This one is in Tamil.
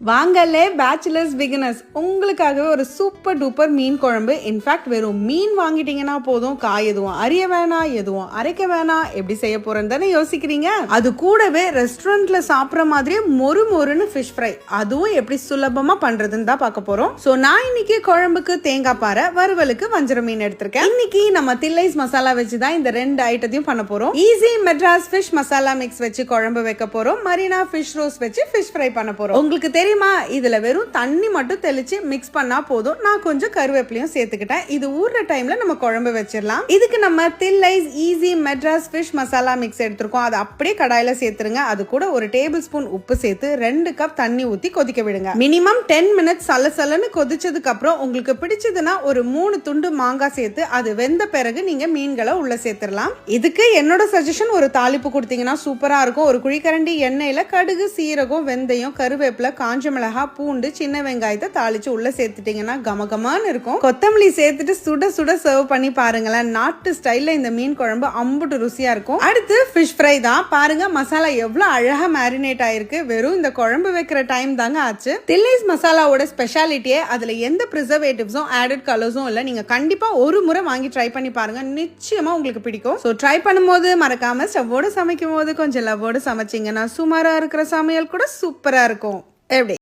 வாங்கலே பேச்சுலர்ஸ் பிகினர்ஸ் உங்களுக்காகவே ஒரு சூப்பர் டூப்பர் மீன் குழம்பு. இன்ஃபேக்ட் வெறும் மீன் வாங்கிட்டீங்கன்னா போதும், காய் எதுவும் அறிய வேணாம், எதுவும் அரைக்க வேணாம். எப்படி செய்ய போறேன்னு தானே யோசிக்கிறீங்க? அது கூடவே ரெஸ்டாரண்ட்ல சாப்பிட்ற மாதிரியே மொறு மொறுன்னு ஃபிஷ் ஃப்ரை, அதுவும் எப்படி சுலபமா பண்றதுன்னு தான் பார்க்க போறோம். ஸோ நான் இன்னைக்கு குழம்புக்கு தேங்காய் பாறை, வறுவலுக்கு வஞ்சர மீன் எடுத்திருக்கேன். இன்னைக்கு நம்ம தில்லைஸ் மசாலா வச்சு தான் இந்த ரெண்டு ஐட்டத்தையும் பண்ண போறோம். Easy Madras fish masala mix வச்சு குழம்பு வைக்க போறோம். மரீனா ஃபிஷ் ரோஸ் வச்சு ஃபிஷ் ஃப்ரை பண்ண போறோம். உங்களுக்கு தெரியுமா, இதுல வெறும் தண்ணி மட்டும் தெளிச்சு மிக்ஸ் பண்ணா போதும். நான் கொஞ்சம் கருவேப்பிலையும் சேர்த்துக்கிட்டேன். இது ஊறுற டைம்ல நம்ம குழம்பு வச்சிடலாம். இதுக்கு நம்ம Thillais easy Madras fish masala mix எடுத்திருக்கோம். அது அப்படியே கடாயில சேர்த்துருங்க. அது கூட ஒரு டேபிள் ஸ்பூன் உப்பு சேர்த்து 2 கப் தண்ணி ஊத்தி கொதிக்க விடுங்க. மினிமம் 10 மினிட்ஸ் சலசலன்னு கொதிச்சதுக்கு அப்புறம் உங்களுக்கு பிடிச்சதுன்னா ஒரு 3 துண்டு மாங்காய் சேர்த்து அது வெந்த பிறகு நீங்க மீன்களை உள்ள சேர்த்துடலாம். இதுக்கு என்னோட சஜஷன், ஒரு தாளிப்பு கொடுத்தீங்கன்னா சூப்பரா இருக்கும். ஒரு குழிக்கரண்டி எண்ணெயில கடுகு, சீரகம், வெந்தயம், கருவேப்பிலை, காஞ்ச மிளகா, பூண்டு, சின்ன வெங்காயத்தை தாளிச்சு உள்ள சேர்த்துட்டீங்கன்னா கமகமான்னு இருக்கும். கொத்தமல்லி சேர்த்துட்டு சுட சுட சர்வ் பண்ணி பாருங்களேன். நாட்டு ஸ்டைல்ல இந்த மீன் குழம்பு அம்புட்டு ருசியா இருக்கும். அடுத்து ஃபிஷ் ஃப்ரை தான். பாருங்க மசாலா எவ்வளவு அழகா மேரினேட் ஆயிருக்கு. வெறும் இந்த குழம்பு வைக்கிற டைம் தாங்க ஆச்சு. தில்லைஸ் மசாலாவோட ஸ்பெஷாலிட்டியே அதுல எந்த ப்ரிசர்வேட்டிவ்ஸும் ஆடட் கலர்ஸும் இல்ல. நீங்க கண்டிப்பா ஒரு முறை வாங்கி ட்ரை பண்ணி பாருங்க, நிச்சயமா உங்களுக்கு பிடிக்கும். ஸோ ட்ரை பண்ணும்போது மறக்காம ஸ்டவ்வோடு சமைக்கும் போது கொஞ்சம் லவ்வோடு சமைச்சிங்கன்னா சுமாரா இருக்கிற சமையல் கூட சூப்பரா இருக்கும். எப்படி?